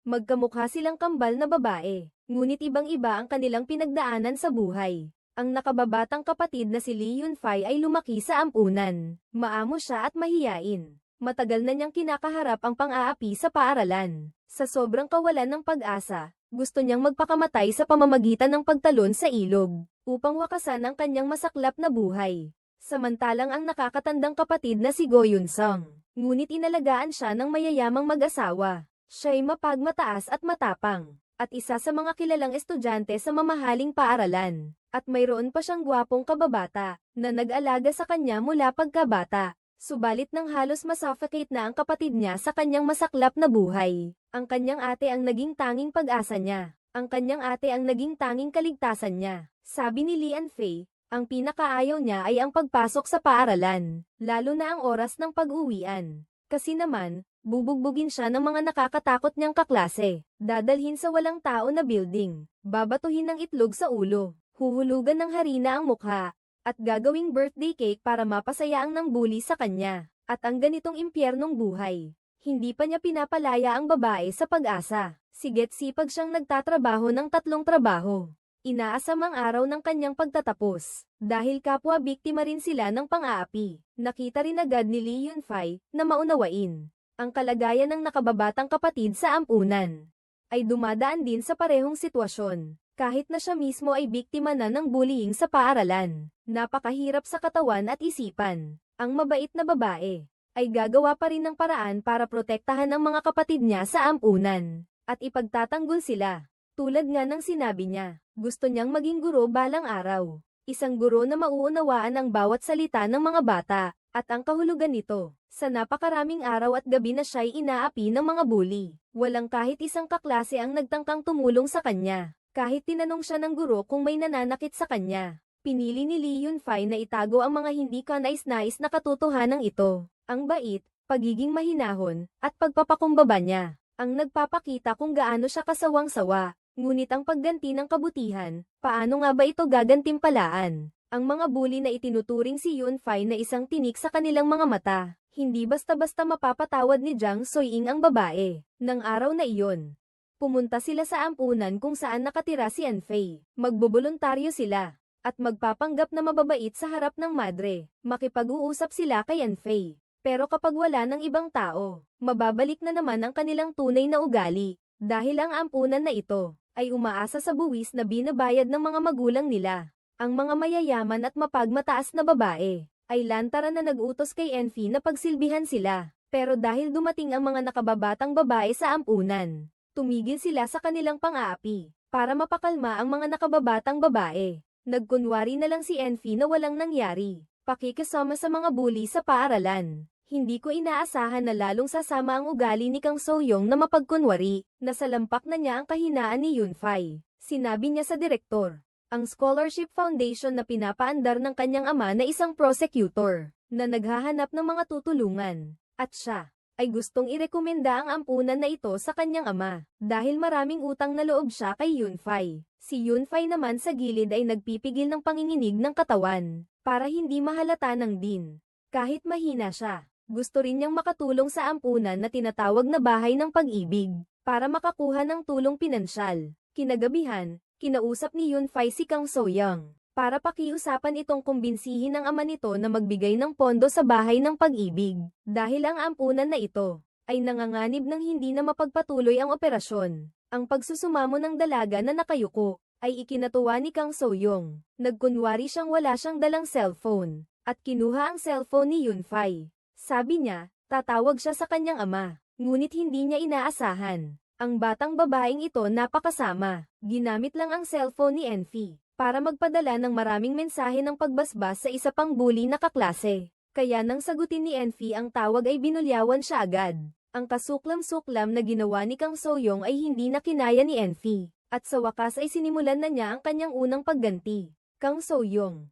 Magkamukha silang kambal na babae, ngunit ibang-iba ang kanilang pinagdaanan sa buhay. Ang nakababatang kapatid na si Lee Yunfei ay lumaki sa ampunan. Maamo siya at mahiyain. Matagal na niyang kinakaharap ang pang-aapi sa paaralan. Sa sobrang kawalan ng pag-asa, gusto niyang magpakamatay sa pamamagitan ng pagtalon sa ilog, upang wakasan ang kanyang masaklap na buhay. Samantalang ang nakakatandang kapatid na si Go Yunsung, ngunit inalagaan siya ng mayayamang mag-asawa. Siya'y mapagmataas at matapang, at isa sa mga kilalang estudyante sa mamahaling paaralan. At mayroon pa siyang gwapong kababata, na nag-alaga sa kanya mula pagkabata. Subalit nang halos masuffocate na ang kapatid niya sa kanyang masaklap na buhay, ang kanyang ate ang naging tanging pag-asa niya. Ang kanyang ate ang naging tanging kaligtasan niya. Sabi ni Lian Fei, ang pinakaayaw niya ay ang pagpasok sa paaralan, lalo na ang oras ng pag-uwian. Kasi naman, bubugbugin siya ng mga nakakatakot niyang kaklase, dadalhin sa walang tao na building, babatuhin ng itlog sa ulo, huhulugan ng harina ang mukha, at gagawing birthday cake para mapasaya ang nang bully sa kanya. At ang ganitong impyernong buhay, hindi pa niya pinapalaya ang babae sa pag-asa. Siget sipag siyang nagtatrabaho ng 3 trabaho. Inaasam ang araw ng kanyang pagtatapos, dahil kapwa biktima rin sila ng pang-aapi. Nakita rin agad ni Lee Yunfei na maunawain ang kalagayan ng nakababatang kapatid sa ampunan. Ay dumadaan din sa parehong sitwasyon. Kahit na siya mismo ay biktima na ng bullying sa paaralan, napakahirap sa katawan at isipan. Ang mabait na babae ay gagawa pa rin ng paraan para protektahan ang mga kapatid niya sa ampunan, at ipagtatanggol sila. Tulad nga ng sinabi niya, gusto niyang maging guro balang araw. Isang guro na mauunawaan ang bawat salita ng mga bata, at ang kahulugan nito. Sa napakaraming araw at gabi na siya'y inaapi ng mga bully, walang kahit isang kaklase ang nagtangkang tumulong sa kanya. Kahit tinanong siya ng guro kung may nananakit sa kanya, pinili ni Lee Yunfei na itago ang mga hindi kanais-nais na katotohanan ito. Ang bait, pagiging mahinahon, at pagpapakumbaba niya, ang nagpapakita kung gaano siya kasawang-sawa. Ngunit ang pagganti ng kabutihan, paano nga ba ito gagantimpalaan? Ang mga bully na itinuturing si Yunfei na isang tinik sa kanilang mga mata, hindi basta-basta mapapatawad ni Jiang Soying ang babae. Nang araw na iyon, pumunta sila sa ampunan kung saan nakatira si Anfei. Magboboluntaryo sila, at magpapanggap na mababait sa harap ng madre. Makipag-uusap sila kay Anfei. Pero kapag wala ng ibang tao, mababalik na naman ang kanilang tunay na ugali. Dahil ang ampunan na ito ay umaasa sa buwis na binabayad ng mga magulang nila. Ang mga mayayaman at mapagmataas na babae ay lantaran na nag-utos kay Anfei na pagsilbihan sila. Pero dahil dumating ang mga nakababatang babae sa ampunan, tumigil sila sa kanilang pang-aapi, para mapakalma ang mga nakababatang babae. Nagkunwari na lang si Anfei na walang nangyari, pakikisama sa mga bully sa paaralan. Hindi ko inaasahan na lalong sasama ang ugali ni Kang Soyong na mapagkunwari, na salampak na niya ang kahinaan ni Yunfei. Sinabi niya sa direktor, ang scholarship foundation na pinapaandar ng kanyang ama na isang prosecutor, na naghahanap ng mga tutulungan, at siya ay gustong irekomenda ang ampunan na ito sa kanyang ama, dahil maraming utang na loob siya kay Yunfei. Si Yunfei naman sa gilid ay nagpipigil ng panginginig ng katawan, para hindi mahalata ng din. Kahit mahina siya, gusto rin niyang makatulong sa ampunan na tinatawag na bahay ng pag-ibig, para makakuha ng tulong pinansyal. Kinagabihan, kinausap ni Yunfei si Kang Soyang, para pakiusapan itong kumbinsihin ng ama nito na magbigay ng pondo sa bahay ng pag-ibig, dahil ang ampunan na ito ay nanganganib ng hindi na mapagpatuloy ang operasyon. Ang pagsusumamo ng dalaga na nakayuko ay ikinatuwa ni Kang Soyong. Nagkunwari siyang wala siyang dalang cellphone, at kinuha ang cellphone ni Yunfei. Sabi niya, tatawag siya sa kanyang ama, ngunit hindi niya inaasahan. Ang batang babaeng ito napakasama. Ginamit lang ang cellphone ni Anfei para magpadala ng maraming mensahe ng pagbasbas sa isa pang bully na kaklase. Kaya nang sagutin ni Anfei ang tawag ay binulyawan siya agad. Ang kasuklam-suklam na ginawa ni Kang Soyong ay hindi na kinaya ni Anfei, at sa wakas ay sinimulan na niya ang kanyang unang pagganti. Kang Soyong,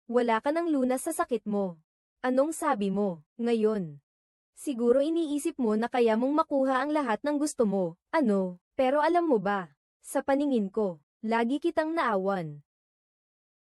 wala ka ng lunas sa sakit mo. Anong sabi mo, ngayon? Siguro iniisip mo na kaya mong makuha ang lahat ng gusto mo, ano? Pero alam mo ba, sa paningin ko, lagi kitang naawan.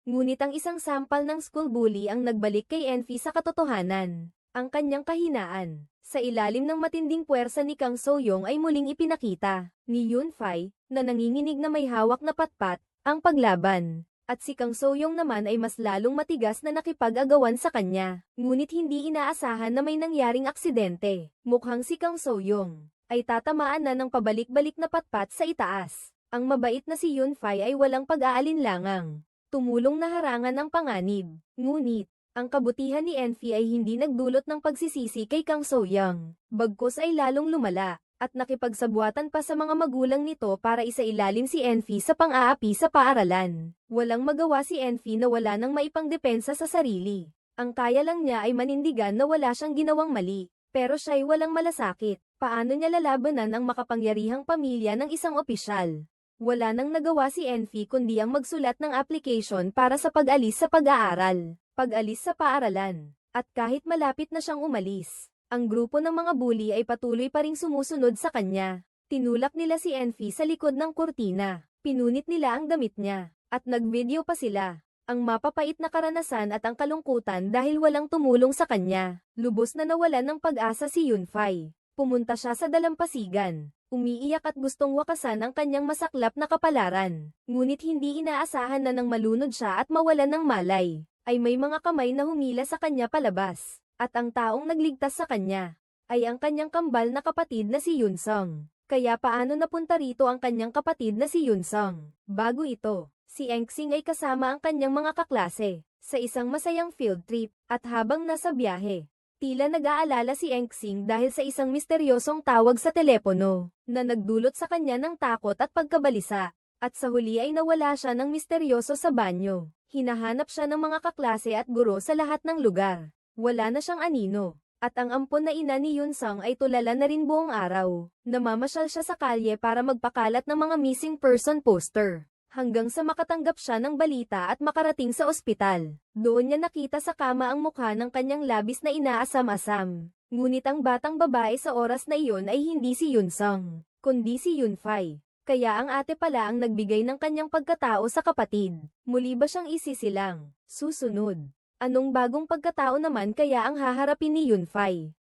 Ngunit ang isang sampal ng school bully ang nagbalik kay Anfei sa katotohanan. Ang kanyang kahinaan Sa ilalim ng matinding puwersa ni Kang So-young ay muling ipinakita ni Yun-fai na nanginginig na may hawak na patpat ang paglaban. At si Kang So-young naman ay mas lalong matigas na nakipag-agawan sa kanya. Ngunit hindi inaasahan na may nangyaring aksidente. Mukhang si Kang So-young ay tatamaan na ng pabalik-balik na patpat sa itaas. Ang mabait na si Yun-fai ay walang pag-aalinlangang tumulong na harangan ang panganib. Ngunit, ang kabutihan ni Enfi ay hindi nagdulot ng pagsisisi kay Kang So-young. Bagkus ay lalong lumala, at nakipagsabuatan pa sa mga magulang nito para isailalim si Enfi sa pang-aapi sa paaralan. Walang magawa si Enfi na wala nang maipangdepensa sa sarili. Ang kaya lang niya ay manindigan na wala siyang ginawang mali, pero siya'y walang malasakit. Paano niya lalabanan ang makapangyarihang pamilya ng isang opisyal? Wala nang nagawa si Enfi kundi ang magsulat ng application para sa pag-alis sa pag-aaral, pag-alis sa paaralan. At kahit malapit na siyang umalis, ang grupo ng mga bully ay patuloy pa ring sumusunod sa kanya. Tinulak nila si Enfi sa likod ng kurtina, pinunit nila ang damit niya, at nag-video pa sila. Ang mapapait na karanasan at ang kalungkutan dahil walang tumulong sa kanya. Lubos na nawalan ng pag-asa si Yun-fai. Pumunta siya sa dalampasigan. Umiiyak at gustong wakasan ang kanyang masaklap na kapalaran. Ngunit hindi inaasahan na nang malunod siya at mawalan ng malay, ay may mga kamay na humila sa kanya palabas. At ang taong nagligtas sa kanya, ay ang kanyang kambal na kapatid na si Yun-sung. Kaya paano napunta rito ang kanyang kapatid na si Yun-sung? Bago ito, si Engsing ay kasama ang kanyang mga kaklase, sa isang masayang field trip, at habang nasa biyahe, tila nag-aalala si Engsing dahil sa isang misteryosong tawag sa telepono, na nagdulot sa kanya ng takot at pagkabalisa. At sa huli ay nawala siya ng misteryoso sa banyo. Hinahanap siya ng mga kaklase at guro sa lahat ng lugar. Wala na siyang anino. At ang ampon na ina ni Yun-sung ay tulala na rin buong araw. Namamasyal siya sa kalye para magpakalat ng mga missing person poster. Hanggang sa makatanggap siya ng balita at makarating sa ospital. Doon niya nakita sa kama ang mukha ng kanyang labis na inaasam-asam. Ngunit ang batang babae sa oras na iyon ay hindi si Yun-sung, kundi si Yun-fai. Kaya ang ate pala ang nagbigay ng kanyang pagkatao sa kapatid. Muli ba siyang isisilang? Susunod. Anong bagong pagkatao naman kaya ang haharapin ni Yun-fai?